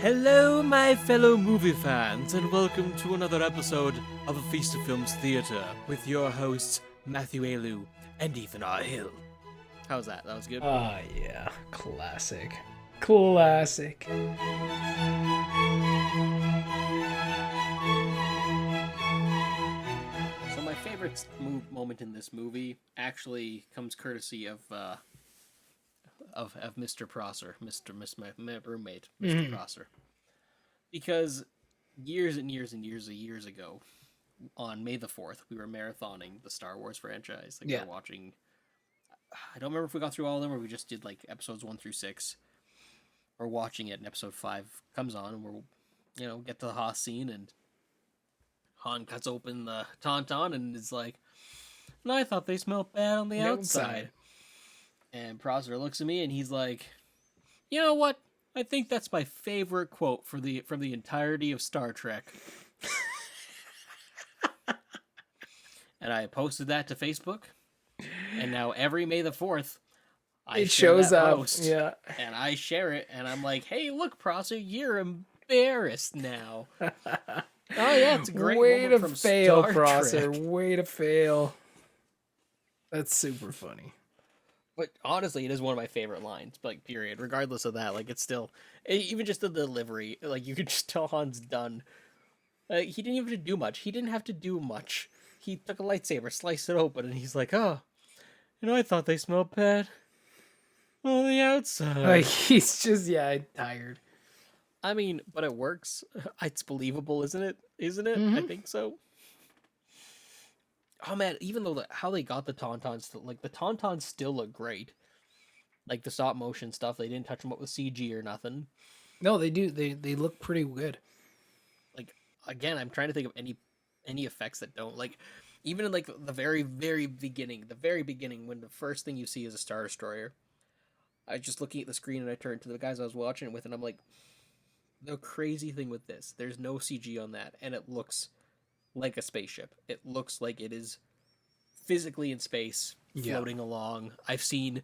Hello, my fellow movie fans, and welcome to another episode of A Feast of Films Theatre with your hosts, Matthew Ayalew and Ethan R. Hill. How's that? That was good? Ah, yeah. Classic. Classic. So my favorite moment in this movie actually comes courtesy of Mr. Prosser, my roommate, Mr. Prosser. Because years and years ago, on May the 4th, we were marathoning the Star Wars franchise. We were watching... I don't remember if we got through all of them or we just did, episodes 1 through 6. We're watching it, and episode 5 comes on, and we're, get to the Haas scene, and Han cuts open the Tauntaun, and is like, "No, I thought they smelled bad on the outside." And Prosser looks at me, and he's like, "You know what? I think that's my favorite quote from the entirety of Star Trek." And I posted that to Facebook, and now every May the 4th, it shows up, post, and I share it, and I'm like, "Hey, look, Prosser, you're embarrassed now." Oh yeah, it's a great way moment to from fail, Star Prosser. Trek. Way to fail. That's super funny. But honestly, it is one of my favorite lines, period. Regardless of that, it's still... Even just the delivery, you could just tell Han's done. He didn't even have to do much. He didn't have to do much. He took a lightsaber, sliced it open, and he's like, "Oh, I thought they smelled bad on the outside." He's just, tired. I mean, but it works. It's believable, isn't it? Isn't it? Mm-hmm. I think so. Oh man, even though how they got the Tauntauns, the Tauntauns still look great. The stop motion stuff, they didn't touch them up with CG or nothing. No, they do. They look pretty good. Again, I'm trying to think of any effects that don't even in the very beginning, when the first thing you see is a Star Destroyer. I was just looking at the screen and I turned to the guys I was watching it with, and I'm like, the crazy thing with this, there's no CG on that, and it looks like a spaceship. It looks like it is physically in space, floating along. I've seen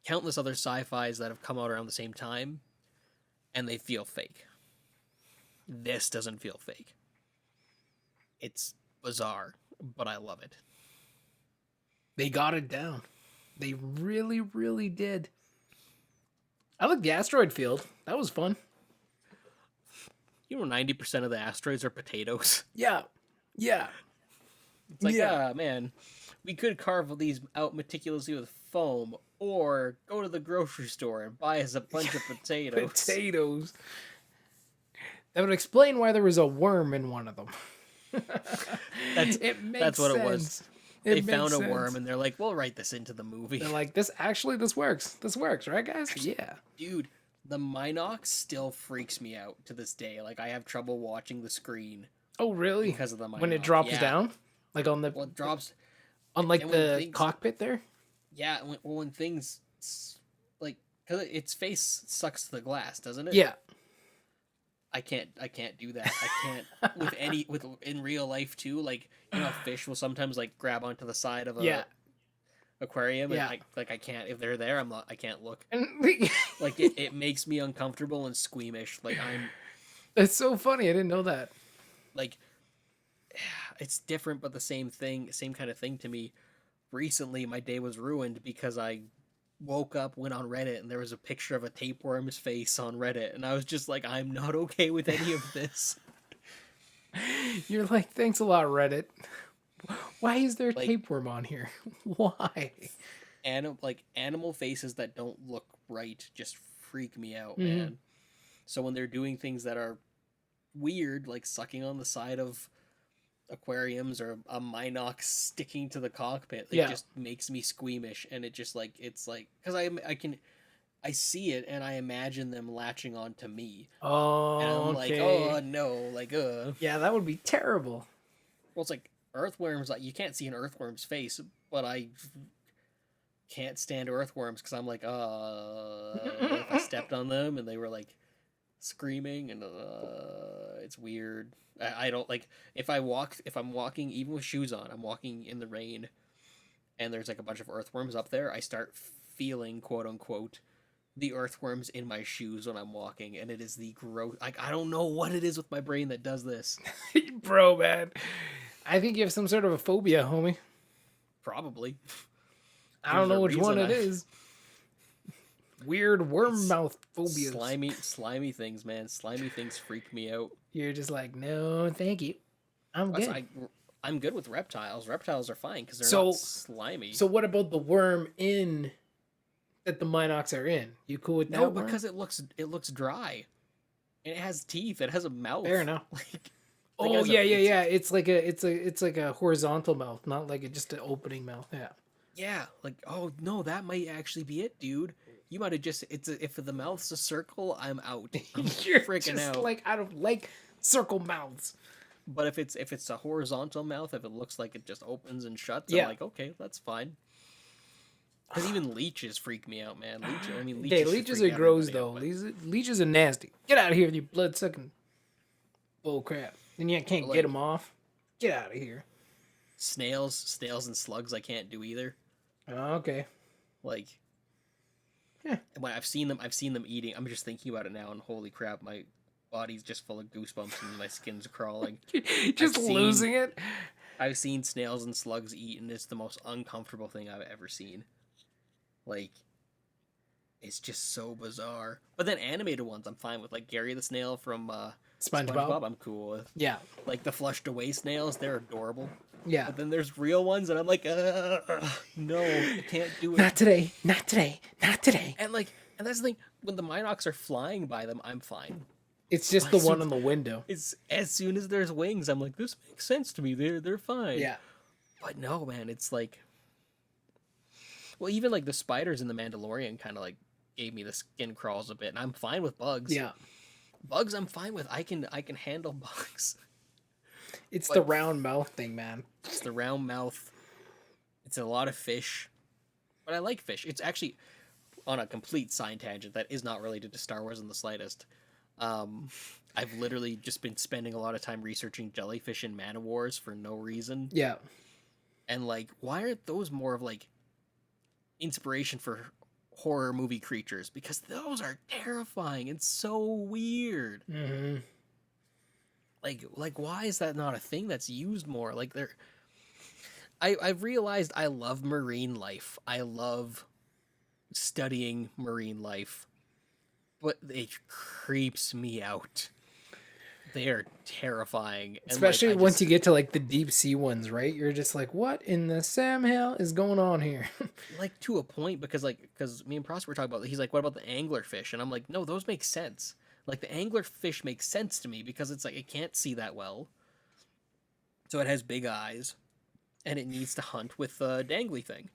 countless other sci-fis that have come out around the same time, and they feel fake. This doesn't feel fake. It's bizarre, but I love it. They got it down. They really, really did. I like the asteroid field. That was fun. 90% of the asteroids are potatoes. Yeah. It's man, we could carve these out meticulously with foam, or go to the grocery store and buy us a bunch of potatoes. Potatoes. That would explain why there was a worm in one of them. That's what it was. They found a worm, and they're like, "We'll write this into the movie." They're like, this works. This works, right, guys? Yeah. Dude, the Minox still freaks me out to this day. I have trouble watching the screen. Oh, really? Because of the Minox. When it drops down? On the... Well, it drops... On, the cockpit there? Yeah, when things... Because its face sucks the glass, doesn't it? Yeah. I can't do that. I can't in real life too. Fish will sometimes grab onto the side of a aquarium, and I can't, if they're there, I can't look. It makes me uncomfortable and squeamish. That's so funny. I didn't know that. It's different, but the same kind of thing to me. Recently, my day was ruined because I woke up, went on Reddit, and there was a picture of a tapeworm's face on Reddit, and I was just like, I'm not okay with any of this. You're like, thanks a lot, Reddit. Why is there a tapeworm on here? Why? Animal faces that don't look right just freak me out, man. So when they're doing things that are weird, like sucking on the side of aquariums or a Minox sticking to the cockpit, it just makes me squeamish, and it just because I see it and I imagine them latching on to me. Oh, and I'm like, oh no, yeah, that would be terrible. Well, it's earthworms. You can't see an earthworm's face, but I can't stand earthworms because I'm like, if I stepped on them and they were screaming, and it's weird. I don't if I'm walking even with shoes on, I'm walking in the rain, and there's a bunch of earthworms up there, I start feeling, quote unquote, the earthworms in my shoes when I'm walking, and it is the gross. Like, I don't know what it is with my brain that does this. Bro, man. I think you have some sort of a phobia, homie. Probably. I don't There's a know which one reason it is. Weird worm It's mouth phobias. slimy things, man. Slimy things freak me out. You're just like, no, thank you. I'm That's, good. I'm good with reptiles. Reptiles are fine because they're not So, slimy. so what about the worm in that the Minox are in? You cool with that No, worm? because it looks dry, and it has teeth. It has a mouth. Fair enough. Like Oh has yeah, a, yeah, it's, yeah. It's like a horizontal mouth, not like just an opening mouth. Yeah. yeah. Like, oh no, that might actually be it, dude. You might have just if the mouth's a circle, I'm out. I'm You're freaking just out. like I don't like circle mouths. But if it's a horizontal mouth, if it looks like it just opens and shuts, I'm Yeah. like, okay, that's fine. Because even leeches freak me out, man. Okay, Leeches should leeches freak are gross everybody though. out, but Leeches are nasty. Get out of here with your blood sucking bull crap. And you can't get like them off. Get out of here. snails and slugs, I can't do either. Oh, okay. Like, Yeah. when I've seen them eating. I'm just thinking about it now, and holy crap, my body's just full of goosebumps and my skin's crawling. Just I've losing it. I've seen snails and slugs eat, and it's the most uncomfortable thing I've ever seen. Like, it's just so bizarre. But then animated ones, I'm fine with. Like Gary the snail from SpongeBob. I'm cool with. Yeah. Like the flushed away snails, they're adorable. Yeah. But then there's real ones, and I'm like, no, I can't do it. Not today. Not today. Not today. And that's the thing. When the Minox are flying by them, I'm fine. It's just the one on the window. It's as soon as there's wings, I'm like, this makes sense to me. They're fine. Yeah. But no, man, it's like, well, even like the spiders in the Mandalorian kind of like gave me the skin crawls a bit, and I'm fine with bugs. Yeah. Bugs, I'm fine with. I can handle bugs. It's But- the round mouth thing, man. It's the round mouth. It's a lot of fish, but I like fish. It's actually on a complete side tangent that is not related to Star Wars in the slightest. I've literally just been spending a lot of time researching jellyfish in Man-O-Wars for no reason. Yeah. And like, why aren't those more of like inspiration for horror movie creatures? Because those are terrifying and so weird. Mm-hmm. Like why is that not a thing that's used more? Like I've realized I love marine life. I love studying marine life. But it creeps me out. They are terrifying. And Especially like, once you get to like the deep sea ones, right? You're just like, what in the Sam hell is going on here? like to a point, because me and Prosper were talking about, he's like, what about the anglerfish? And I'm like, no, those make sense. Like the anglerfish makes sense to me because it's like it can't see that well. So it has big eyes and it needs to hunt with a dangly thing.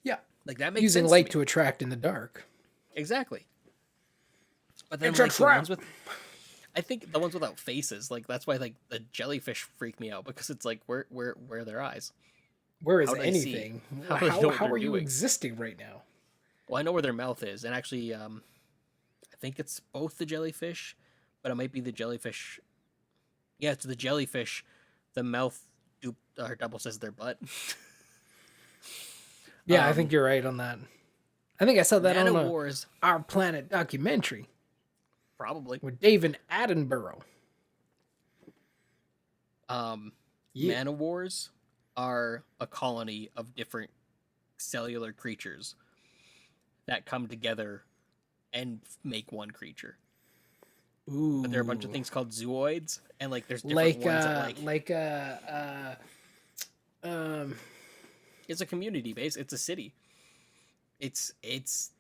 Yeah. Like that makes Using sense light to to me. attract in the dark. Exactly. But then It's a like the trap. ones with, I think the ones without faces, like that's why like the jellyfish freak me out, because it's like where are their eyes? Where is How do they see? anything? How do they know what How they're are you doing? existing right now? Well, I know where their mouth is, and actually, I think it's both the jellyfish, but it might be the jellyfish. Yeah, it's the jellyfish. The mouth doubles as their butt. Yeah, I think you're right on that. I think I saw that on a Man-O-Wars, Our Planet documentary probably. with David Attenborough. Yeah. Man-O-Wars are a colony of different cellular creatures that come together and make one creature. Ooh. But there are a bunch of things called zooids, and like there's different ones that it's a community base. It's a city.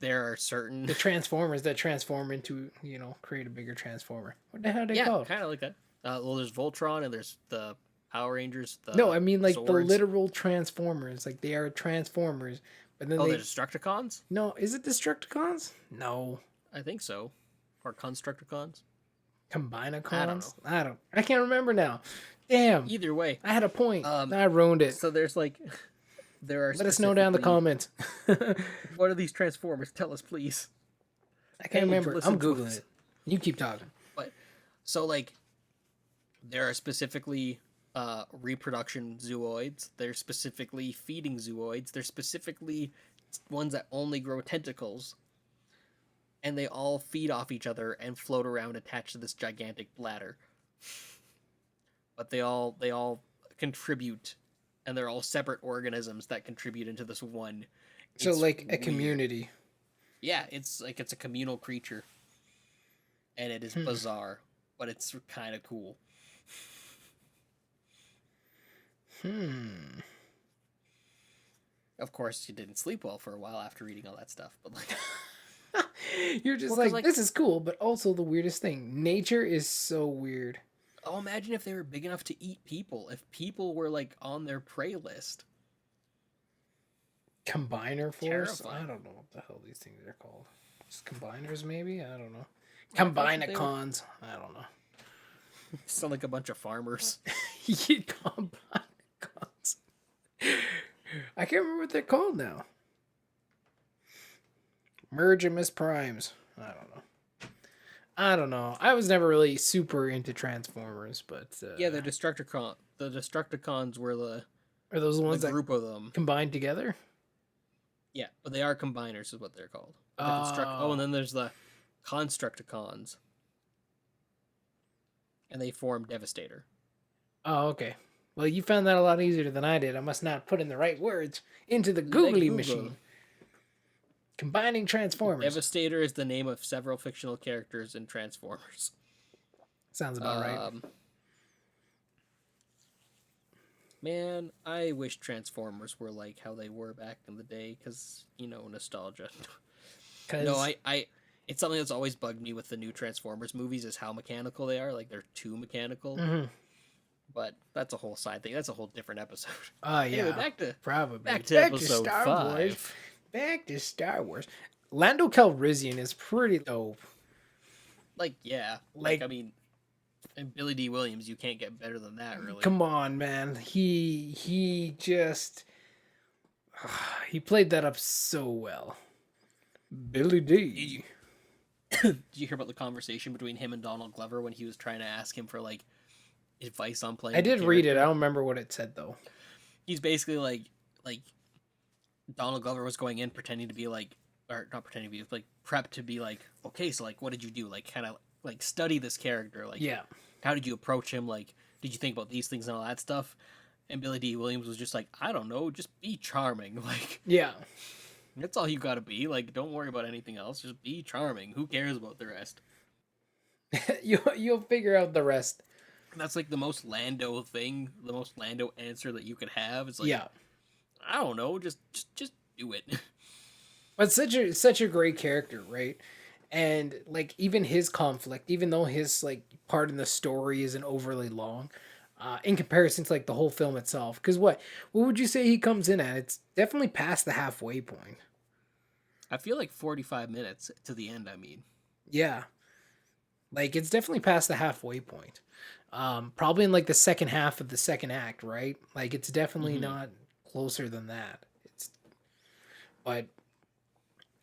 There are certain the Transformers that transform into, create a bigger Transformer. What the hell are they called? kind of like that. Well, there's Voltron and there's the Power Rangers. No, I mean like the Zords. literal Transformers. Like they are Transformers, but then Oh, they the Destructicons. no. Is it Destructicons? No, I think so, or Constructicons. Combinacons. I can't remember now. Damn. Either way, I had a point. Um, I ruined it. so there's like there are. Let us know down in the comments. What are these Transformers? Tell us, please. I can't Hey, remember. listen I'm to googling us. it. You keep talking. But so like there are specifically reproduction zooids. There's specifically feeding zooids. There's specifically ones that only grow tentacles. and they all feed off each other and float around attached to this gigantic bladder. But they all contribute, and they're all separate organisms that contribute into this one. So It's like a weird. community. Yeah, it's like it's a communal creature, and it is bizarre, but it's kind of cool. Of course, you didn't sleep well for a while after reading all that stuff, but like, You're just Well, 'cause, like, this is cool, but also the weirdest thing. Nature is so weird. oh, imagine if they were big enough to eat people. If people were like on their prey list. Combiner force? Terrifying. I don't know what the hell these things are called. Just combiners, maybe? I don't know. I thought that they Combinacons. I don't know. Sound like a bunch of farmers. Combinacons. I can't remember what they're called now. Mergimus primes. I don't know. I was never really super into Transformers, but Yeah, the Destructicon. The Destructicons were the are those the ones that group of them. combined together? Yeah, but they are combiners, is what they're called. Oh. And then there's the Constructicons, and they form Devastator. Oh, okay. Well, you found that a lot easier than I did. I must not put in the right words into the googly Google. machine. Combining Transformers. Devastator is the name of several fictional characters in Transformers. Sounds about right. Man, I wish Transformers were like how they were back in the day, because, nostalgia. No, it's something that's always bugged me with the new Transformers movies is how mechanical they are. Like, they're too mechanical. Mm-hmm. But that's a whole side thing. That's a whole different episode. Oh, yeah. Anyway, back to Back episode to Star 5. Wars. Back to Star Wars. Lando Calrissian is pretty dope. Like, yeah. I mean, and Billy D. Williams, you can't get better than that, really. Come on, man. He just... he played that up so well. Billy D. Did you hear about the conversation between him and Donald Glover when he was trying to ask him for, like, advice on playing I did read it. I don't remember what it said, though. He's basically like Donald Glover was going in pretending to be like, or not pretending to be, like prepped to be like, okay, so like, what did you do? Like, kind of like study this character. Like, yeah, how did you approach him? Like, did you think about these things and all that stuff? And Billy D. Williams was just like, I don't know, just be charming. Like, yeah, that's all you gotta be. Like, don't worry about anything else. Just be charming. Who cares about the rest? you'll figure out the rest. That's like the most Lando thing, the most Lando answer that you could have. It's like, Yeah, I don't know, just do it. but such a great character, right? And like even his conflict, even though his like part in the story isn't overly long, in comparison to like the whole film itself. Because what would you say he comes in at? It's definitely past the halfway point. I feel like 45 minutes to the end, I mean. Yeah, like it's definitely past the halfway point. Probably in like the second half of the second act, right? Like it's definitely not closer than that. But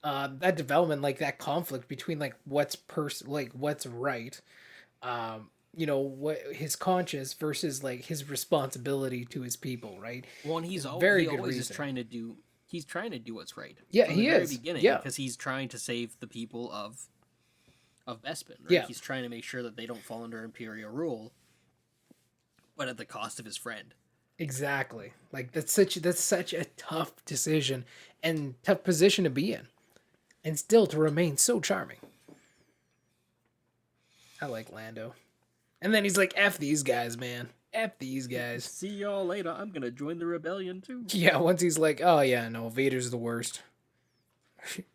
that development, like that conflict between like what's right, what his conscience versus like his responsibility to his people, right? Well, and he always is trying to do. He's trying to do what's right. Yeah, from he the very is. beginning, Yeah, because he's trying to save the people of Bespin. Right? Yeah. He's trying to make sure that they don't fall under Imperial rule, but at the cost of his friend. exactly. Like that's such a tough decision and tough position to be in, and still to remain so charming. I like Lando. And then he's like, F these guys, man. F these guys. See y'all later. I'm gonna join the rebellion too. Yeah, once he's like, oh yeah, no, Vader's the worst.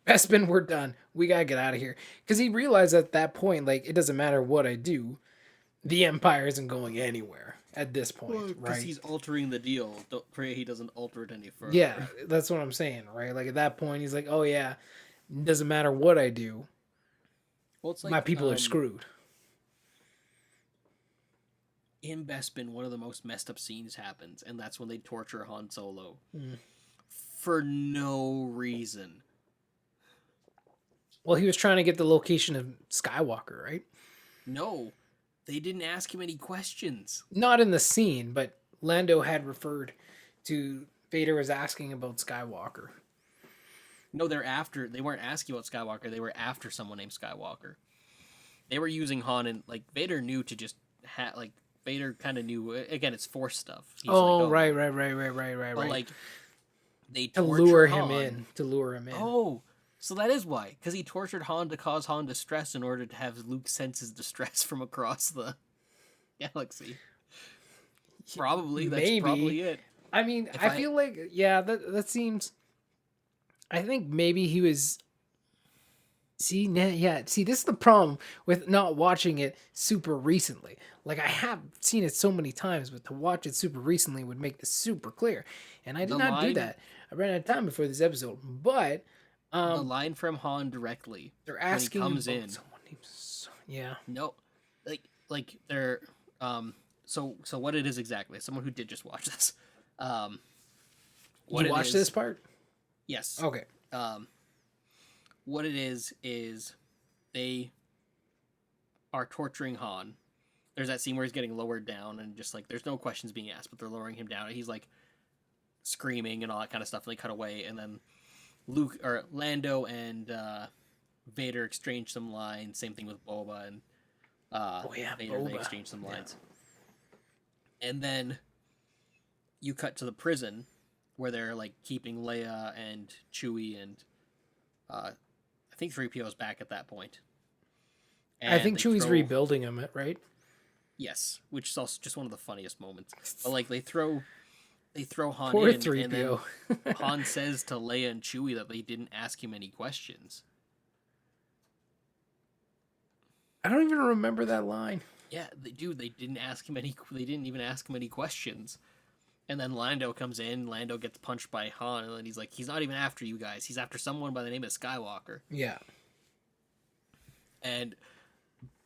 Bespin, we're done. We gotta get out of here. Because he realized at that point, like, it doesn't matter what I do, the Empire isn't going anywhere at this point, Because right? he's altering the deal. Don't pray he doesn't alter it any further. Yeah, that's what I'm saying, right? Like, at that point, he's like, oh yeah, doesn't matter what I do, Well, it's like, my people are screwed. In Bespin, one of the most messed up scenes happens, and that's when they torture Han Solo. For no reason. Well, he was trying to get the location of Skywalker, right? No, they didn't ask him any questions. Not in the scene, but Lando had referred to Vader was asking about Skywalker. No, they weren't asking about Skywalker. They were after someone named Skywalker. They were using Han, and like Vader knew to just like Vader kind of knew. Again, it's Force stuff. He's like, Oh, oh, but right. like they To torture lure him Han. in. To lure him in. Oh, so that is why, because he tortured Han to cause Han distress in order to have Luke sense his distress from across the galaxy. Probably that's Maybe. probably it. I mean, If I I feel like, yeah, that seems. I think maybe he was. See, yeah. See, this is the problem with not watching it super recently. Like, I have seen it so many times, but to watch it super recently would make this super clear. And I did the not do line that. I ran out of time before this episode. But the um, line from Han directly they're when he asking comes about in. someone named. Yeah. No, like they're so what it is exactly? Someone who did just watch this. Um, what You it watched is? this part? Yes. Okay. Um, what it is they are torturing Han. There's that scene where he's getting lowered down and just like there's no questions being asked, but they're lowering him down and he's like screaming and all that kind of stuff. And they cut away, and then Luke or Lando and Vader exchange some lines. Same thing with Boba and Oh yeah, Vader. They Boba. exchange some lines, and then you cut to the prison where they're like keeping Leia and Chewie and I think 3PO is back at that point. I And think they Chewie's throw rebuilding him, right? yes, which is also just one of the funniest moments. But like they throw Han Poor in, 3PO. and then Han says to Leia and Chewie that they didn't ask him any questions. I don't even remember that line. Yeah, they didn't ask him any. They didn't even ask him any questions. And then Lando comes in. Lando gets punched by Han, and then he's like, "He's not even after you guys. He's after someone by the name of Skywalker." Yeah. And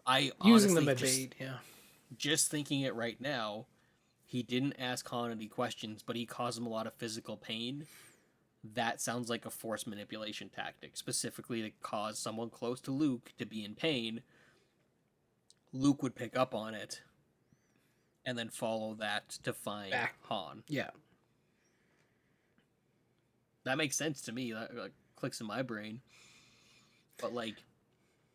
I Using honestly them at bait, yeah. just thinking it right now, he didn't ask Han any questions, but he caused him a lot of physical pain. That sounds like a force manipulation tactic, specifically to cause someone close to Luke to be in pain. Luke would pick up on it and then follow that to find Han. Yeah. That makes sense to me. That like, clicks in my brain. But like,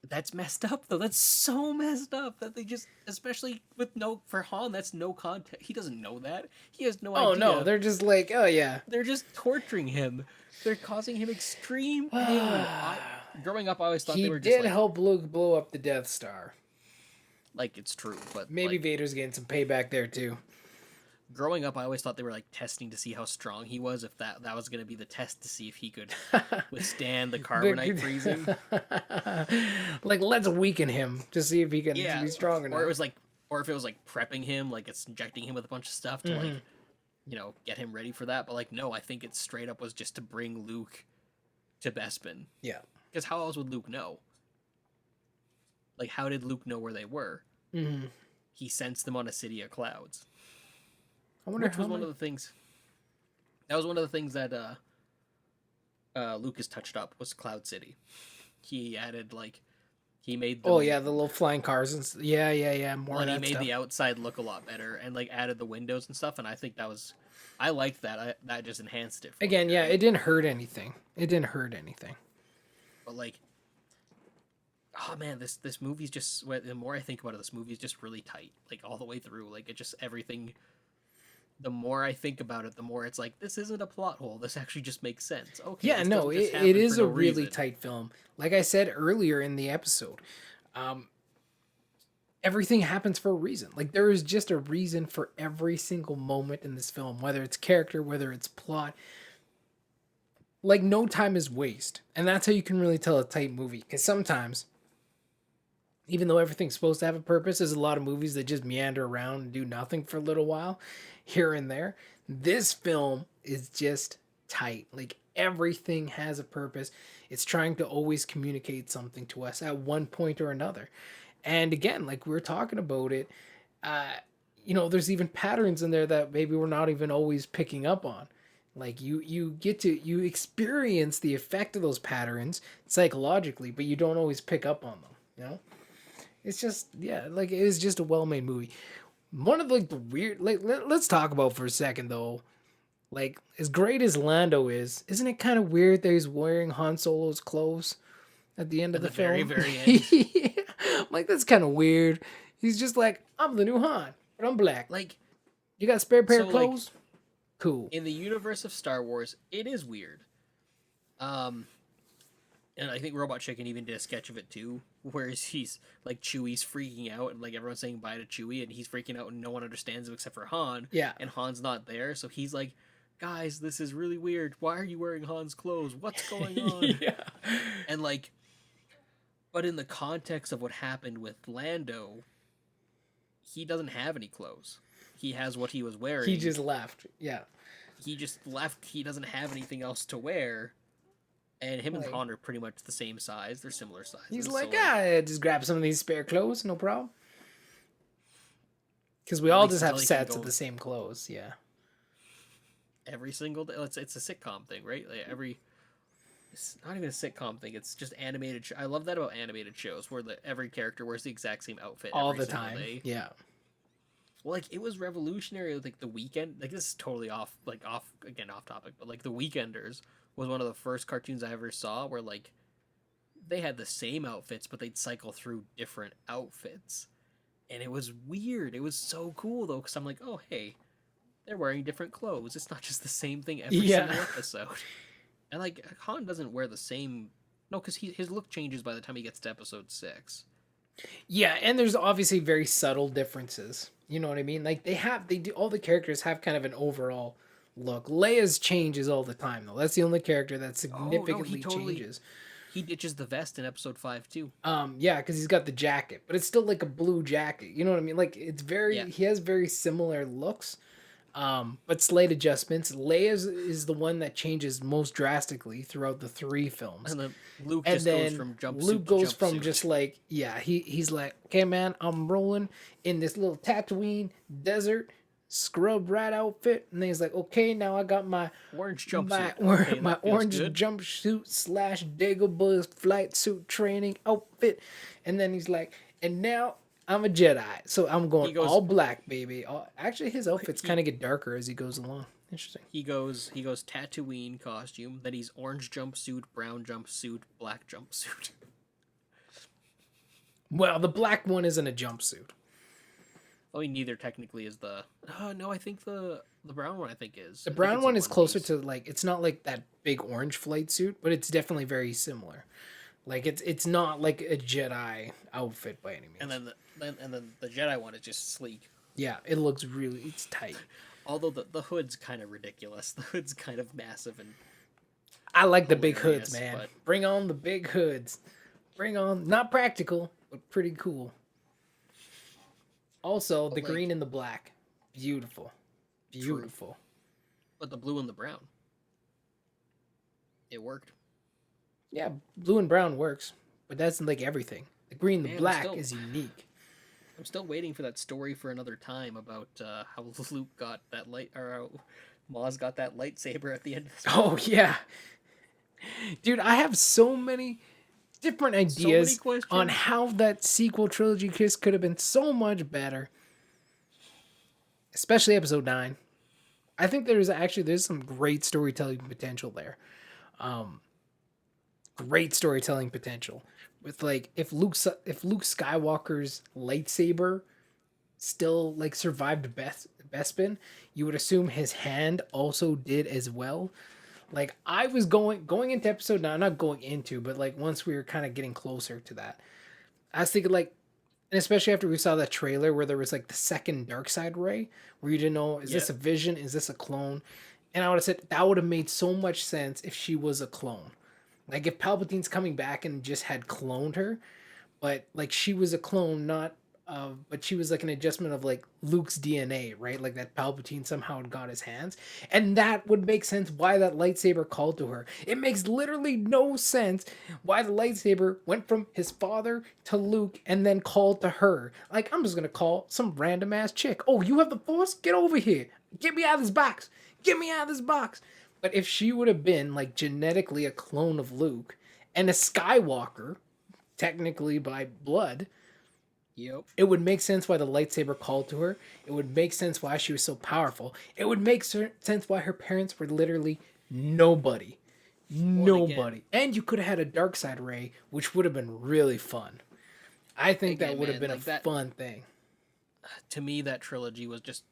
that's messed up though. That's so messed up that they just, especially with for Han, that's no context. He doesn't know that. He has no idea. Oh no, they're just like, oh yeah. They're just torturing him. They're causing him extreme pain. Growing up, I always thought he they were did just like, help Luke blow up the Death Star. like it's true, but Maybe like, Vader's getting some payback there too. growing up, I always thought they were like testing to see how strong he was. If that was going to be the test to see if he could withstand the carbonite freezing. Like, let's weaken him to see if he can be strong enough. Or if it was like prepping him, like it's injecting him with a bunch of stuff to like, get him ready for that. But like, no, I think it straight up was just to bring Luke to Bespin. Yeah. Because how else would Luke know? Like, how did Luke know where they were? Mm-hmm. He sensed them on a city of clouds. I wonder Which was one of the things. That was one of the things that Lucas touched up was Cloud City. He added he made. Oh yeah, the little flying cars and yeah. More. And of he that made stuff. the outside look a lot better and like added the windows and stuff. And I think I liked that. That just enhanced it. Again, yeah, it didn't hurt anything. But like, oh man, this movie's just. The more I think about it, this movie's just really tight. Like all the way through. Like it just everything. The more I think about it, the more it's like, this isn't a plot hole. This actually just makes sense. Okay. Yeah, no, it is a really tight film. Like I said earlier in the episode, everything happens for a reason. Like there is just a reason for every single moment in this film, whether it's character, whether it's plot. Like no time is waste. And that's how you can really tell a tight movie. Because sometimes, even though everything's supposed to have a purpose, there's a lot of movies that just meander around and do nothing for a little while here and there. This film is just tight. Like everything has a purpose. It's trying to always communicate something to us at one point or another. And again, like we were talking about it, there's even patterns in there that maybe we're not even always picking up on. Like you experience the effect of those patterns psychologically, but you don't always pick up on them, It's just, like, it was just a well-made movie. One of, like, the weird... Like, let's talk about for a second, though, Like, as great as Lando is, isn't it kind of weird that he's wearing Han Solo's clothes at the end of At the the very, film? very end. Yeah. I'm like, that's kind of weird. He's just like, I'm the new Han, but I'm black. Like, You got a spare pair so of like clothes? Cool. in the universe of Star Wars, it is weird. Um, and I think Robot Chicken even did a sketch of it too, where he's like Chewie's freaking out and like everyone's saying bye to Chewie and he's freaking out and no one understands him except for Han. Yeah. And Han's not there, so he's like, "Guys, this is really weird. Why are you wearing Han's clothes? What's going on?" Yeah. And like, but in the context of what happened with Lando, he doesn't have any clothes. He has what he was He wearing. just left. Yeah. He just left. He doesn't have anything else to wear. And him and Like, Han are pretty much the same size. They're similar sizes. he's so, like, just grab some of these spare clothes, no problem. Because we at all least just have until he can sets go of the same clothes. Yeah. every single day. It's a sitcom thing, right? Like it's not even a sitcom thing. It's just animated. I love that about animated shows where every character wears the exact same outfit All every the single time. day. Yeah. Well, like it was revolutionary. Like the Weekend. Like this is totally off topic. But like the Weekenders was one of the first cartoons I ever saw where like they had the same outfits, but they'd cycle through different outfits, and it was weird. It was so cool though, because I'm like, oh hey, they're wearing different clothes. It's not just the same thing every Yeah. single episode. And like Han doesn't wear the same. No, because his look changes by the time he gets to episode 6. Yeah, and there's obviously very subtle differences. You know what I mean? Like they do all the characters have kind of an overall look. Leia's changes all the time though. That's the only character that Oh no, he significantly totally changes. he ditches the vest in episode 5 too. Yeah, because he's got the jacket, but it's still like a blue jacket. You know what I mean? Like it's Yeah, very he has very similar looks. But slight adjustments. Is the one that changes most drastically throughout the three films. and then Luke And just goes then from jumpsuit Luke to goes from jumpsuit. just like, yeah, he's like, okay, man, I'm rolling in this little Tatooine desert scrub rat outfit, and then he's like, okay, now I got my Orange my jumpsuit. Okay, my that feels orange good. jumpsuit slash Dagobah flight suit training outfit, and then he's like, and now I'm a Jedi, so I'm going goes- all black, baby. Actually, his outfits he- kind of get darker as he goes along. Interesting. He goes Tatooine costume. Then he's orange jumpsuit, brown jumpsuit, black jumpsuit. Well, the black one isn't a jumpsuit. I mean, neither technically is the. No, I think the brown one. I think is The I think brown it's a one is closer piece. to like it's not like that big orange flight suit, but it's definitely very similar. Like it's not like a Jedi outfit by any means. And then the Jedi one is just sleek. Yeah, it looks really it's tight. Although the hood's kind of ridiculous. The hood's kind of massive and I like the big hoods, hilarious, man. but- Bring on the big hoods. Bring on not practical, but pretty cool. Also, the like- green and the black. Beautiful. Beautiful. but the blue and the brown. It worked. Yeah, blue and brown works, but that's like everything. The green and the Man, black still- is unique. I'm still waiting for that story for another time about how Luke got that how Maz got that lightsaber at the end of this. Oh yeah. Dude, I have so many different ideas questions. on how that sequel trilogy kiss could have been so much better. Especially episode 9. I think there's some great storytelling potential there. Great storytelling potential. With like if Luke Skywalker's lightsaber still like survived Bespin, you would assume his hand also did as well. Like I was going into episode 9, not going into, but like once we were kind of getting closer to that, I was thinking like, and especially after we saw that trailer where there was like the second dark side ray, where you didn't know, is this a vision? Is this a clone? And I would have said that would have made so much sense if she was a clone. Like if Palpatine's coming back and just had cloned her, but like she was a clone, not but she was like an adjustment of like Luke's DNA, right? Like that Palpatine somehow had got his hands. And that would make sense why that lightsaber called to her. It makes literally no sense why the lightsaber went from his father to Luke and then called to her. Like, I'm just gonna call some random ass chick. Oh, you have the Force? Get over here. Get me out of this box. Get me out of this box. But if she would have been like genetically a clone of Luke and a Skywalker, technically by blood, Yep. It would make sense why the lightsaber called to her. It would make sense why she was so powerful. It would make sense why her parents were literally nobody. Well, and again, Nobody. And you could have had a dark side Ray, which would have been really fun. I think that would have man, been a like that fun thing. to me, that trilogy was just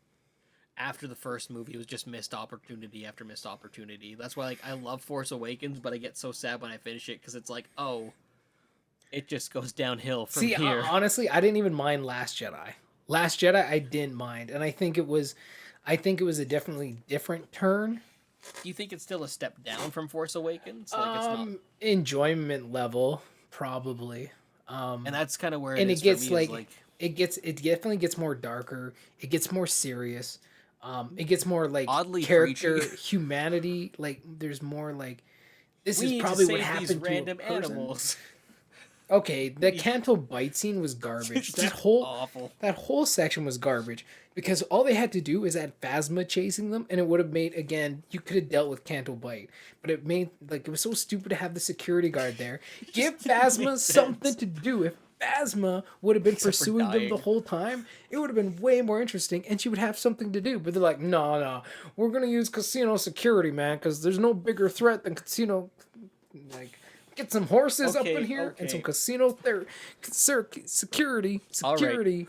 after the first movie. It was just missed opportunity after missed opportunity. That's why, like, I love Force Awakens, but I get so sad when I finish it because it's like, oh, it just goes downhill from See, here. honestly, I didn't even mind Last Jedi. Last Jedi, I didn't mind, and I think it was a definitely different turn. Do you think it's still a step down from Force Awakens? Like, it's not, Enjoyment level probably. and that's kind of where it And is it for gets me. Is like, it definitely gets more darker. It gets more serious. It gets more like oddly character preachy. humanity. Like there's more like this We is need to probably what save these happened to a random person. animals. Okay, the Canto bite scene was garbage. It's just awful. That whole section was garbage because all they had to do is add Phasma chasing them, and it would have made again. You could have dealt with Canto bite, but it made like it was so stupid to have the security guard there. Give Just didn't make Phasma something sense. to do. If Phasma would have been Except for pursuing them the dying. whole time, it would have been way more interesting, and she would have something to do. But they're like, no, no, we're gonna use casino security, man, because there's no bigger threat than casino. Like, get some horses up in here and some Okay. casino security, All right. security,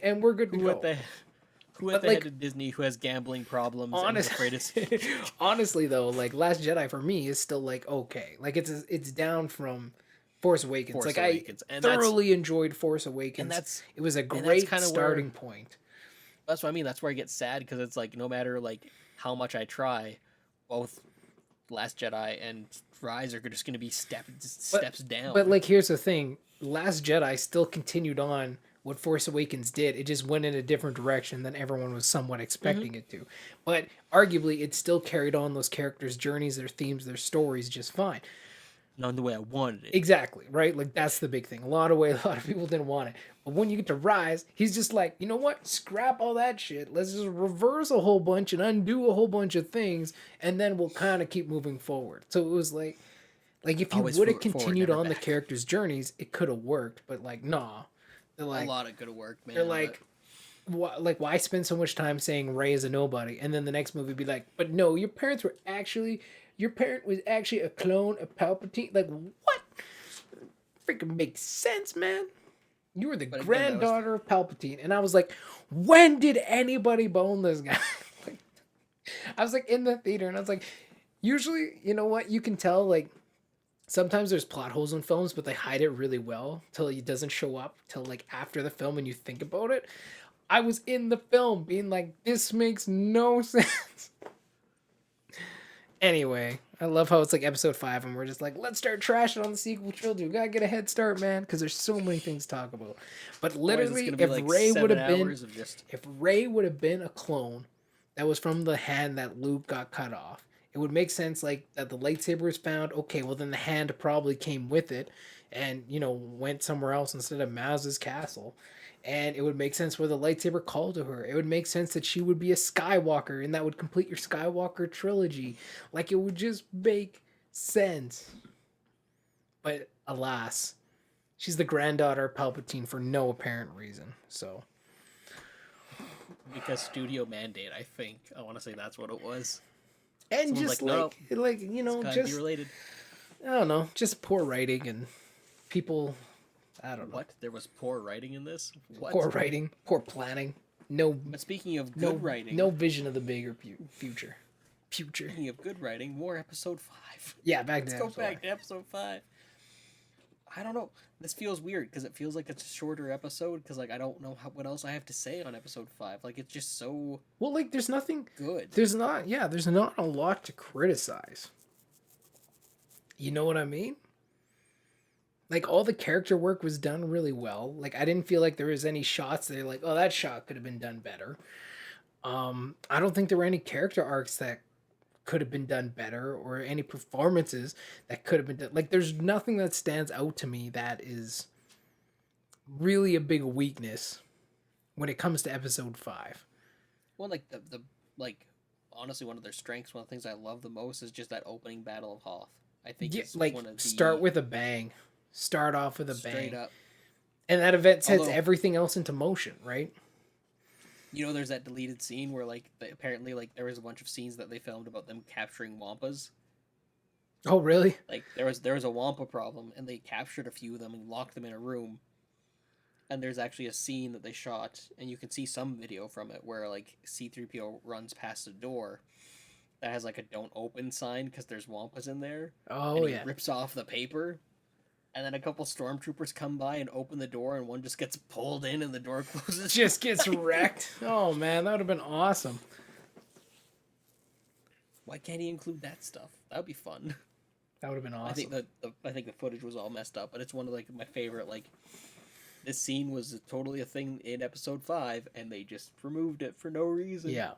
and we're good to Who go. at the who at But the head like, of Disney who has gambling problems and is honest, afraid of honestly though, like Last Jedi for me is still like okay, like it's down from Force Awakens. Force Like Awakens, I thoroughly enjoyed Force Awakens. that's It was a and that's great kind of starting where point. that's what I mean. That's where I get sad because it's like no matter like how much I try, both Last Jedi and Rise are just going to be steps down. But like here's the thing, Last Jedi still continued on what Force Awakens did. It just went in a different direction than everyone was somewhat Hmm. expecting it to. But arguably it still carried on those characters' journeys, their themes, their stories just fine. Not the way I wanted it. Exactly, right? Like that's the big thing. A lot of people didn't want it. But when you get to Rise, he's just like, you know what? Scrap all that shit. Let's just reverse a whole bunch and undo a whole bunch of things, and then we'll kind of keep moving forward. So it was like if you Always would have forward, continued never on the back. characters' journeys, it could have worked. But like, nah. They're A like lot of good work, they're man. But like why spend so much time saying Ray is a nobody, and then the next movie be like, but no, your parent was actually a clone of Palpatine. Like what? Freaking makes sense, man. You were the but again, that was granddaughter of Palpatine, and I was like, when did anybody bone this guy? Like, I was like in the theater, and I was like, usually, you know what? You can tell like sometimes there's plot holes in films, but they hide it really well till it doesn't show up till like after the film and you think about it. I was in the film being like, this makes no sense. Anyway, I love how it's like episode 5 and we're just like, let's start trashing on the sequel trilogy. We gotta get a head start, man, because there's so many things to talk about. But otherwise it's literally, gonna be like 7 hours of just If Ray would have been a clone that was from the hand that Luke got cut off, it would make sense like that the lightsaber was found. Okay, well then the hand probably came with it and went somewhere else instead of Maz's castle. And it would make sense where the lightsaber called to her. It would make sense that she would be a Skywalker and that would complete your Skywalker trilogy. Like it would just make sense. But alas, she's the granddaughter of Palpatine for no apparent reason. So because studio mandate. I think I want to say that's what it was. and Someone's just like, no, it's gotta be just related. I don't know, just poor writing and people. I don't know. What? There was poor writing in this? What? Poor writing, poor planning. No, But speaking of no, good writing, no vision of the bigger future. Future. speaking of good writing, more episode 5. Yeah, back Let's to go episode back to episode 5. I don't know. This feels weird because it feels like it's a shorter episode because like I don't know what else I have to say on episode 5. Like it's just so Well, like there's nothing. good. There's not. Yeah, there's not a lot to criticize. You know what I mean? Like all the character work was done really well. Like I didn't feel like there was any shots that are like, oh, that shot could have been done better. I don't think there were any character arcs that could have been done better or any performances that could have been done. Like there's nothing that stands out to me that is really a big weakness when it comes to episode 5. Well, like the like honestly, one of their strengths, one of the things I love the most is just that opening battle of Hoth. I think Yeah, it's like one of the start with a bang. Start off with a straight bang. up. And that event sets Although, everything else into motion, right? you know, there's that deleted scene where like apparently like there was a bunch of scenes that they filmed about them capturing wampas. Oh, really? Like there was a wampa problem, and they captured a few of them and locked them in a room. And there's actually a scene that they shot, and you can see some video from it where like C-3PO runs past a door that has like a "Don't open" sign because there's wampas in there, and Oh, he yeah. rips off the paper. And then a couple stormtroopers come by and open the door, and one just gets pulled in, and the door closes. Just gets wrecked. Oh, man, that would have been awesome. Why can't he include that stuff? That would be fun. That would have been I think awesome. I think the footage was all messed up, but it's one of like my favorite. Like this scene was totally a thing in episode 5, and they just removed it for no reason. Yeah.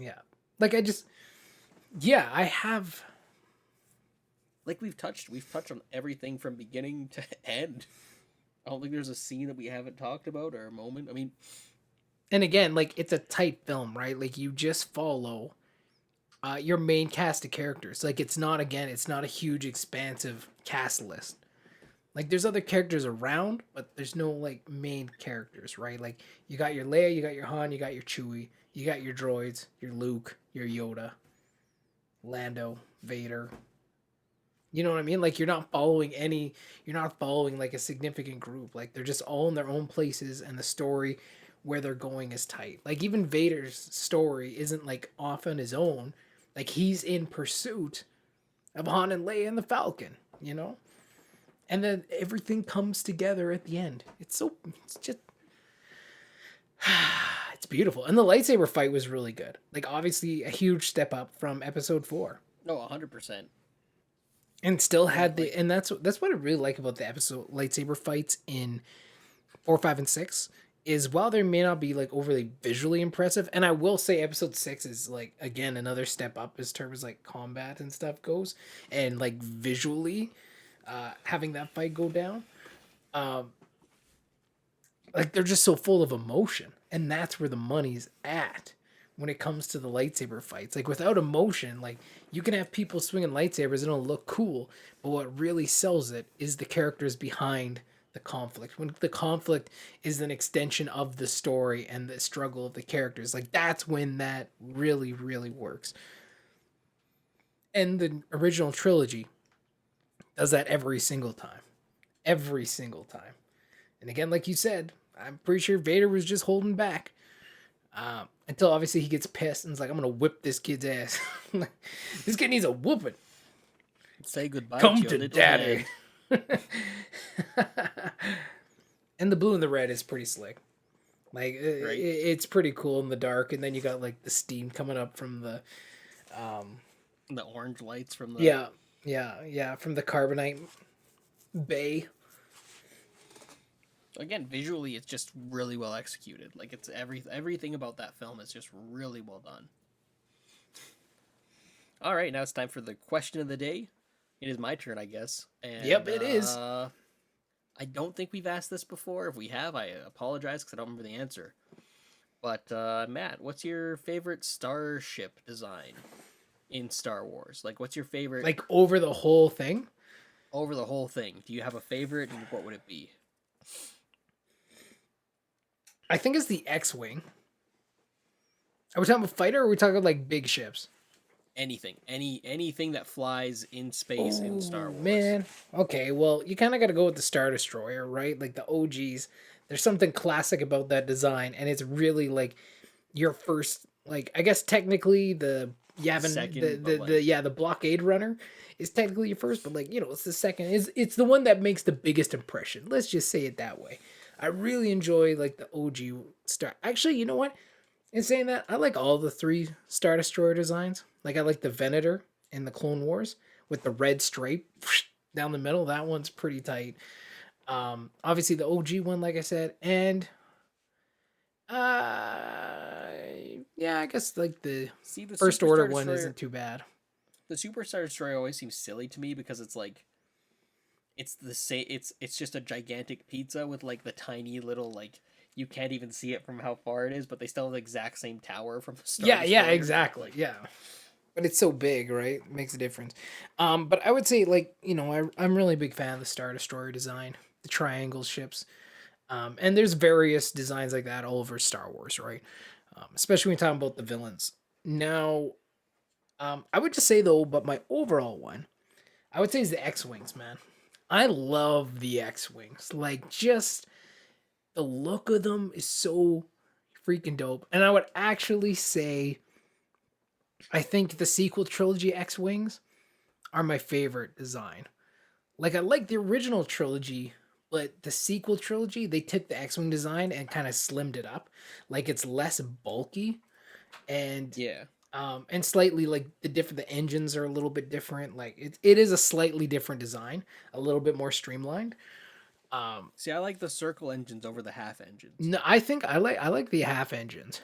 Yeah. Like, yeah, I have. Like we've touched on everything from beginning to end. I don't think there's a scene that we haven't talked about or a moment. I mean, And again, like, it's a tight film, right? Like, you just follow your main cast of characters. Like, it's not, again, it's not a huge, expansive cast list. Like, there's other characters around, but there's no, like, main characters, right? Like, you got your Leia, you got your Han, you got your Chewie, you got your droids, your Luke, your Yoda, Lando, Vader. You know what I mean? Like, you're not following, like, a significant group. Like, they're just all in their own places, and the story where they're going is tight. Like, even Vader's story isn't, like, off on his own. Like, he's in pursuit of Han and Leia and the Falcon, you know? And then everything comes together at the end. It's just, it's beautiful. And the lightsaber fight was really good. Like, obviously, a huge step up from episode 4. no, 100%. And still And had like, and that's what I really like about the episode lightsaber fights in 4, 5, and 6 is while they may not be like overly visually impressive, and I will say episode 6 is like again another step up as terms like combat and stuff goes, and like visually having that fight go down. Like they're just so full of emotion, and that's where the money's at when it comes to the lightsaber fights. Like without emotion, like you can have people swinging lightsabers and it'll look cool, but what really sells it is the characters behind the conflict. When the conflict is an extension of the story and the struggle of the characters, like that's when that really really works. And the original trilogy does that every single time. Every single time. And again, like you said, I'm pretty sure Vader was just holding back. Until obviously he gets pissed and is like, I'm gonna whip this kid's ass. This kid needs a whooping. say goodbye to Come your to little daddy. hand. And the blue and the red is pretty slick. Like Right? it's pretty cool in the dark, and then you got like the steam coming up from the The orange lights from the. yeah from the carbonite bay. Again, visually, it's just really well executed. Like it's everything about that film is just really well done. All right, now it's time for the question of the day. It is my turn, I guess. And Yep, it is. I don't think we've asked this before. If we have, I apologize because I don't remember the answer. But Matt, what's your favorite starship design in Star Wars? Like, what's your favorite Like over the whole thing. over the whole thing? Do you have a favorite, and what would it be? I think it's the X-wing. Are we talking about fighter or are we talking about like big ships? Anything, anything that flies in space in Star Wars. Man. Okay, well, you kind of got to go with the Star Destroyer, right? Like the OGs. There's something classic about that design, and it's really like your first, like I guess technically the Yavin, Second, but, the blockade runner is technically your first, but like it's the second. It's the one that makes the biggest impression. Let's just say it that way. I really enjoy like the OG Star. Actually, you know what? In saying that, I like all the 3 Star Destroyer designs. Like I like the Venator in the Clone Wars with the red stripe down the middle. That one's pretty tight. Obviously the OG one, like I said, and yeah, I guess like the See, the First Super Order Star one Destroyer, isn't too bad. the Super Star Destroyer always seems silly to me because it's like it's the same. It's just a gigantic pizza with like the tiny little like you can't even see it from how far it is, but they still have the exact same tower from the Star Yeah, Destroyer. exactly. Like, Yeah. but it's so big, right? It makes a difference. But I would say, like, I'm really a big fan of the Star Destroyer design, the triangle ships. And there's various designs like that all over Star Wars, right? Especially when you're talking about the villains. Now, I would just say though, but my overall one, I would say is the X-wings, man. I love the X-wings. Like, just the look of them is so freaking dope. And I would actually say, I think the sequel trilogy X-wings are my favorite design. Like, I like the original trilogy, but the sequel trilogy, they took the X-wing design and kind of slimmed it up. Like, it's less bulky, and Yeah. slightly, like, the engines are a little bit different. Like, it is a slightly different design, a little bit more streamlined. Um, See, I like the circle engines over the half engines. no, I think I like the half engines,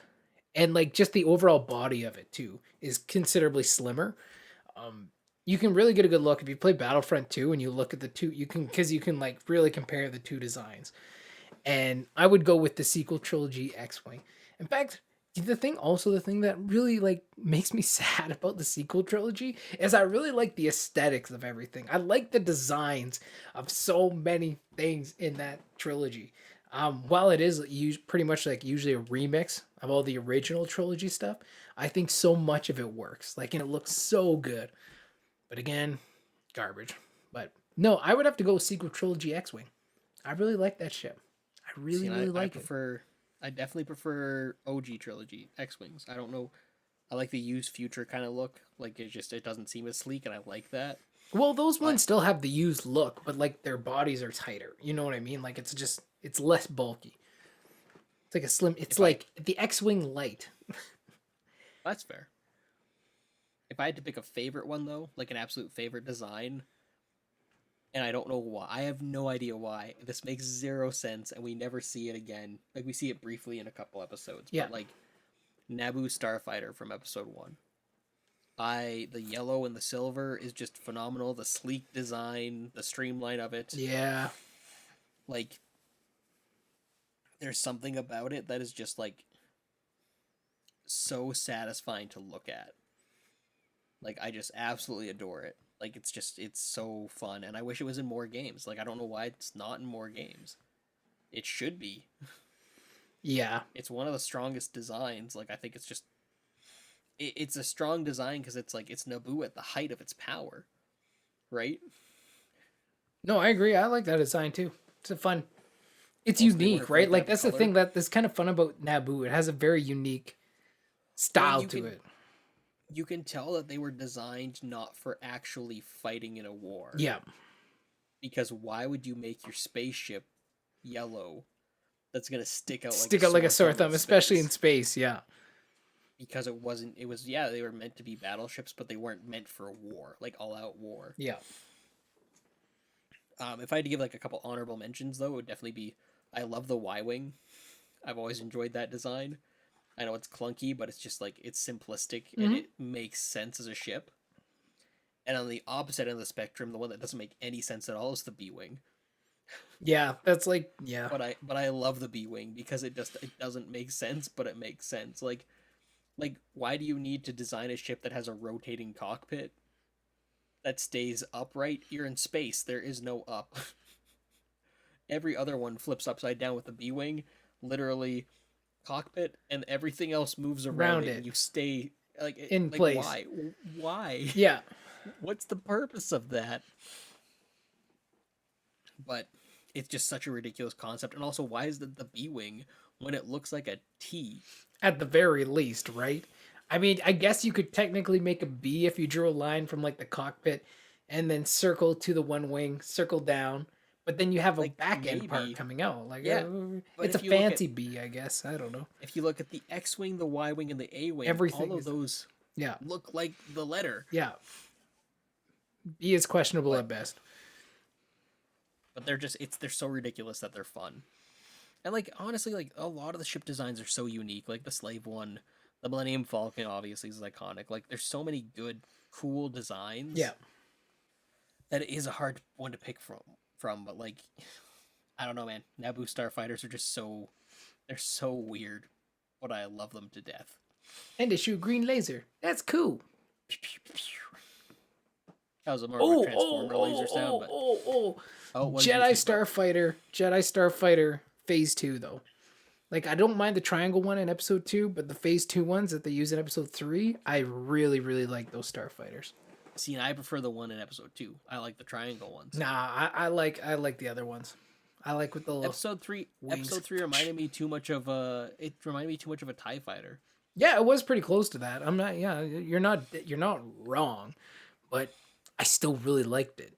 and like just the overall body of it too is considerably slimmer. Um, you can really get a good look if you play Battlefront 2 and you look at the two. You can, because you can like really compare the two designs. And I would go with the sequel trilogy X-wing. In fact, the thing that really like makes me sad about the sequel trilogy is I really like the aesthetics of everything. I like the designs of so many things in that trilogy. While it is pretty much like usually a remix of all the original trilogy stuff, I think so much of it works. Like, and it looks so good. But again, garbage. But no, I would have to go with sequel trilogy X-wing. I really like that ship. I See, really, and really I like it. prefer, I definitely prefer OG trilogy X Wings. I don't know. I like the used future kind of look. Like it doesn't seem as sleek, and I like that. Well, those But ones still have the used look, but like their bodies are tighter. You know what I mean? Like, it's less bulky. It's like a slim. It's if I, like the X-wing light. that's fair. If I had to pick a favorite one though, like an absolute favorite design, and I don't know why, I have no idea why. This makes zero sense, and we never see it again. Like we see it briefly in a couple episodes, Yeah, but like Naboo Starfighter from episode one. The yellow and the silver is just phenomenal. The sleek design, the streamline of it, yeah. like there's something about it that is just like so satisfying to look at. Like I just absolutely adore it. Like it's so fun, and I wish it was in more games. Like I don't know why it's not in more games. It should be. Yeah. It's one of the strongest designs. Like I think it's just it's a strong design because it's like it's Naboo at the height of its power, right? No, I agree. I like that design too. It's a fun. It's Also, they wear unique, it right? right Like, that that's the thing color. that's kind of fun about Naboo. It has a very unique Well, style to it. you can tell that they were designed not for actually fighting in a war. Yeah. Because why would you make your spaceship yellow that's gonna stick out like a Stick out like a sore sore thumb in thumb, especially in space? space. Yeah. Because it wasn't. It was yeah. They were meant to be battleships, but they weren't meant for a war, like all out war. Yeah. If I had to give like a couple honorable mentions, though, it would definitely be. I love the Y wing. I've always enjoyed that design. I know it's clunky, but it's just like it's simplistic and Hmm. it makes sense as a ship. And on the opposite end of the spectrum, the one that doesn't make any sense at all is the B wing. Yeah. That's like, yeah. But I love the B wing because it doesn't make sense, but it makes sense. Like why do you need to design a ship that has a rotating cockpit that stays upright? You're in space. There is no up. Every other one flips upside down with the B wing. Literally, cockpit and everything else moves around Round it, and it you stay in like place. why? Why? Yeah. What's the purpose of that? But it's just such a ridiculous concept. And also, why is the B wing when it looks like a T? At the very least, right? I mean, I guess you could technically make a B if you drew a line from like the cockpit and then circle to the one wing, circle down, but then you have a Like back end part maybe, coming out. Like, yeah. But it's a fancy B, I guess. I don't know. if you look at the X wing, the Y wing, and the A wing, all Everything of is, those yeah, look like the letter. yeah. B is questionable But at best. they're so ridiculous that they're fun. And like honestly, like a lot of the ship designs are so unique. Like the Slave one, the Millennium Falcon obviously is iconic. Like there's so many good, cool Yeah. designs that it is a hard one to pick from. But like, I don't know, man. Naboo starfighters are just they're so weird, but I love them to death. And they shoot green laser. That's cool. That was more of a Oh, Transformer laser sound, but oh, what did you Jedi think about? Starfighter Phase 2 though. Like I don't mind the triangle one in episode 2, but the Phase 2 ones that they use in episode 3, I really really like those starfighters. See, I prefer the one in episode 2. I like the triangle ones. Nah, I like the other ones. I like with the little Episode 3, wings. episode 3 reminded me too much of a. It reminded me too much of a TIE fighter. Yeah, it was pretty close to that. I'm not. Yeah, you're not wrong, but I still really liked it.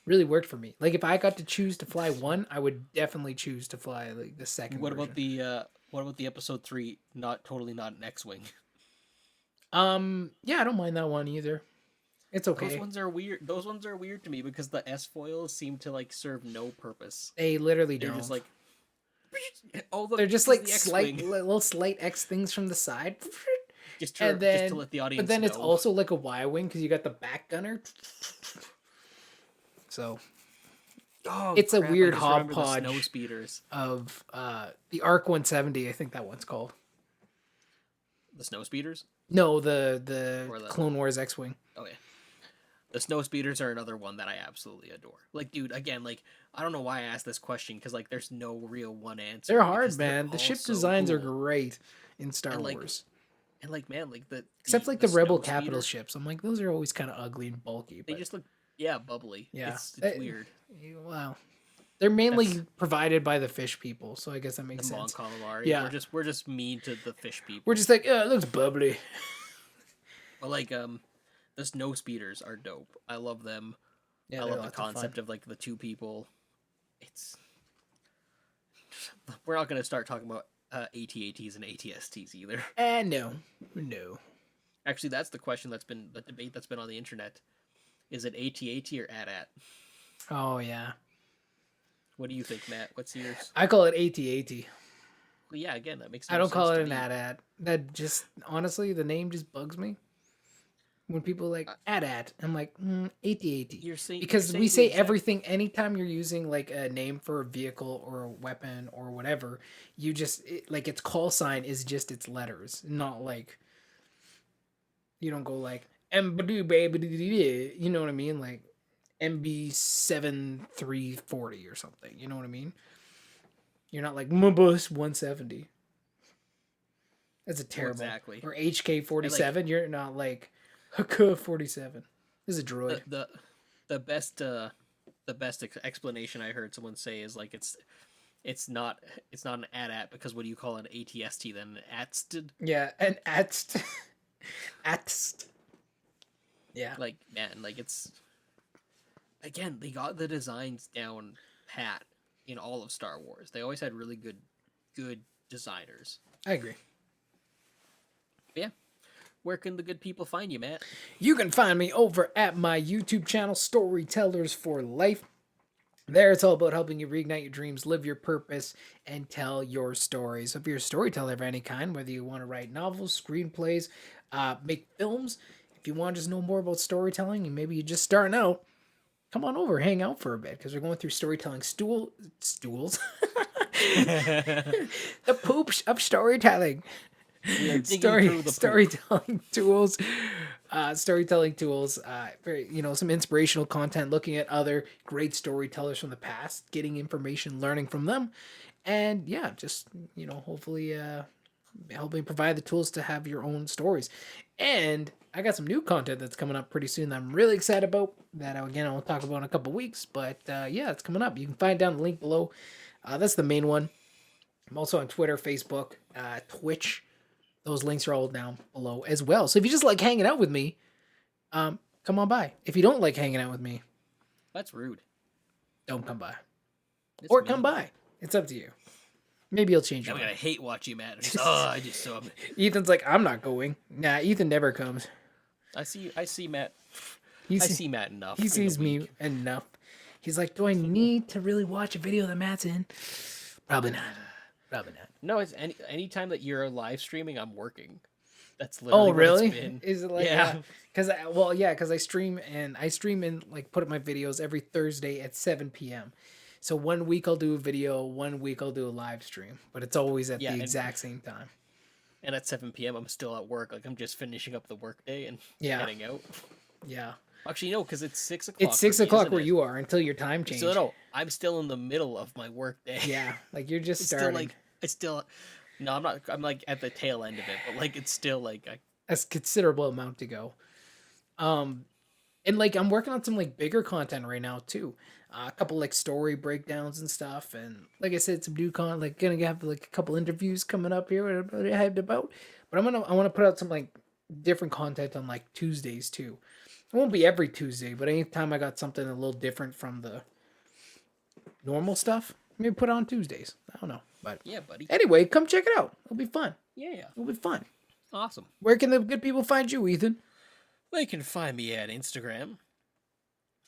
Really worked for me. Like if I got to choose to fly one, I would definitely choose to fly like the second What version. about the what about the episode 3? Not an X-wing. Yeah, I don't mind that one either. It's okay. Those ones are weird. Those ones are weird to me because the S foils seem to like serve no purpose. They literally They're don't. just like oh look, They're just this is like the slight X-wing. little slight X things from the side. Just And just to then let the audience but then know. it's also like a Y wing because you got the back gunner. So Oh, it's a crap, I weird just remember the hodgepodge snow speeders. of the Arc 170. I think that one's called. The snow speeders? No, Or the the Clone Wars X-wing. okay. The snow speeders are another one that I absolutely adore. Like, dude, again, like I don't know why I asked this question because like there's no real one answer. They're hard, because they're man. The all ship so designs are cool. great in Star And like Wars. and like man, like Except like the Rebel snow Capital speeder, ships. I'm like, those are always kind of ugly and bulky. they But just look yeah bubbly. yeah, It's weird. wow. They're mainly That's provided by the fish people, so I guess that the makes Mon sense. Calamari. Yeah. We're just mean to the fish people. We're just like, it looks bubbly. But like the snow speeders are dope. I love them. Yeah, I they're love the lots of fun. concept of like the two people. It's we're not gonna start talking about ATATs and ATSTs either. And no. Actually, that's the question that's been the debate that's been on the internet. Is it ATAT or AT-AT? Oh yeah, What do you think, Matt? What's yours? I call it AT-AT. Well, yeah, again, that makes I no don't call sense it to an me. AT-AT. That just honestly, the name just bugs me. When people like AT-AT, I'm like AT-AT. You're saying Because you're we saying the say exact everything anytime you're using like a name for a vehicle or a weapon or whatever, you just like its call sign is just its letters, not like you don't go like MBD baby, you know what I mean? Like MB7340 or something, you know what I mean? You're not like Mubus 170. That's a terrible. exactly. Or HK47, you're not like Haka 47. This is a droid. The best explanation I heard someone say is like it's not an AT-AT because what do you call an ATST then? An ATST? Yeah, and Atst. Atst. Yeah. Like man, like it's again they got the designs down pat in all of Star Wars. They always had really good designers. I agree. Yeah. Where can the good people find you, Matt? You can find me over at my YouTube channel, Storytellers for Life. There, it's all about helping you reignite your dreams, live your purpose, and tell your stories. So if you're a storyteller of any kind, whether you want to write novels, screenplays, make films, if you want to just know more about storytelling, and maybe you're just starting out, come on over, hang out for a bit, because we're going through storytelling stools. The poops of storytelling. Storytelling tools, some inspirational content, looking at other great storytellers from the past, getting information, learning from them, and yeah, just hopefully helping provide the tools to have your own stories. And I got some new content that's coming up pretty soon that I'm really excited about, that again I'll talk about in a couple weeks, but yeah, it's coming up. You can find down the link below. That's the main one. I'm also on Twitter, Facebook, Twitch. Those links are all down below as well. So if you just like hanging out with me, come on by. If you don't like hanging out with me, That's rude. don't come by. It's Or mean. come by. It's up to you. Maybe you'll change I'm your gonna mind. hate watch you, Matt. I just saw him. Ethan's like, I'm not going. Nah, Ethan never comes. I see Matt. He I see- see Matt enough. He in the sees me week. enough. He's like, do I need to really watch a video that Matt's in? Probably not. Probably not. No, it's any time that you're live streaming, I'm working. That's literally Oh, what really? it's been. Is it like Yeah. Because I stream and like put up my videos every Thursday at 7 p.m. So 1 week I'll do a video, 1 week I'll do a live stream, but it's always at Yeah, the and- exact same time. And at 7 p.m., I'm still at work. Like, I'm just finishing up the workday and Yeah. heading out. Yeah. Actually, no, because it's 6 o'clock. It's 6 for me, o'clock isn't where it? you are until your time change. So, no, I'm still in the middle of my workday. Yeah. Like you're just It's starting. no, I'm not. I'm like at the tail end of it, but like it's still like That's a considerable amount to go. And like I'm working on some like bigger content right now too. A couple like story breakdowns and stuff, and like I said, some new con. Like gonna have like a couple interviews coming up here. What I had about, but I want to put out some like different content on like Tuesdays too. It won't be every Tuesday, but anytime I got something a little different from the normal stuff, maybe put it on Tuesdays. I don't know, but yeah, buddy. anyway, come check it out. It'll be fun. Yeah, It'll be fun. awesome. Where can the good people find you, Ethan? They can find me at Instagram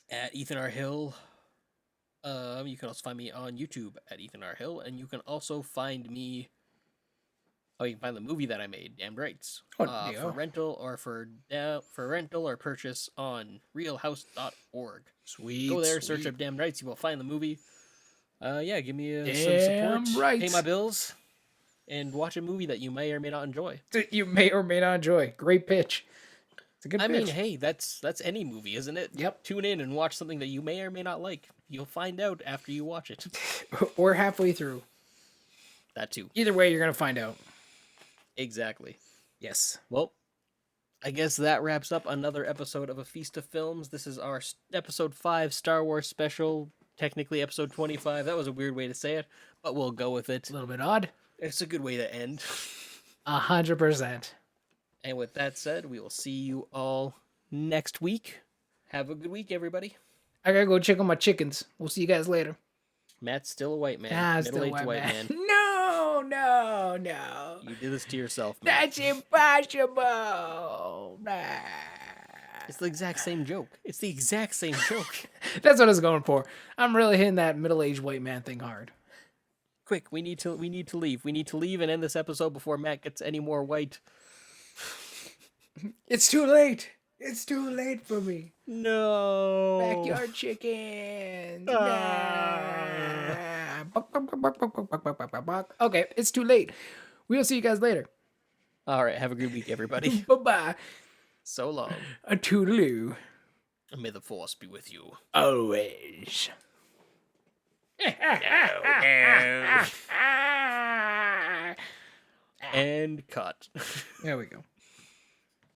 at Ethan R. Hill. You can also find me on YouTube at Ethan R. Hill, and you can also find me. Oh, you can find the movie that I made, Damned Rights, Oh, for yeah. rental or for rental or purchase on RealHouse.org. Sweet. Go there, sweet. search up Damned Rights. You will find the movie. Yeah, give me some Damn support, right. pay my bills, and watch a movie that you may or may not enjoy. That you may or may not enjoy. Great pitch. It's a good I pitch. mean, hey, that's any movie, isn't it? Yep. Tune in and watch something that you may or may not like. You'll find out after you watch it. Or halfway through. That too. Either way, you're going to find out. Exactly. Yes. Well, I guess that wraps up another episode of A Feast of Films. This is our episode 5 Star Wars special. Technically episode 25. That was a weird way to say it, but we'll go with it. A little bit odd. It's a good way to end. 100%. And with that said, we will see you all next week. Have a good week, everybody. I got to go check on my chickens. We'll see you guys later. Matt's still a white man. Still Middle-aged white man. No, no, no. You did this to yourself, man. That's impossible. Nah. It's the exact same joke. It's the exact same joke. That's what I was going for. I'm really hitting that middle-aged white man thing hard. Quick, we need to leave. We need to leave and end this episode before Matt gets any more white. It's too late. It's too late for me. No. Backyard chickens. Okay, it's too late. We'll see you guys later. All right, have a good week, everybody. Bye-bye. So long. A toodaloo. And may the force be with you. Always. And cut. There we go.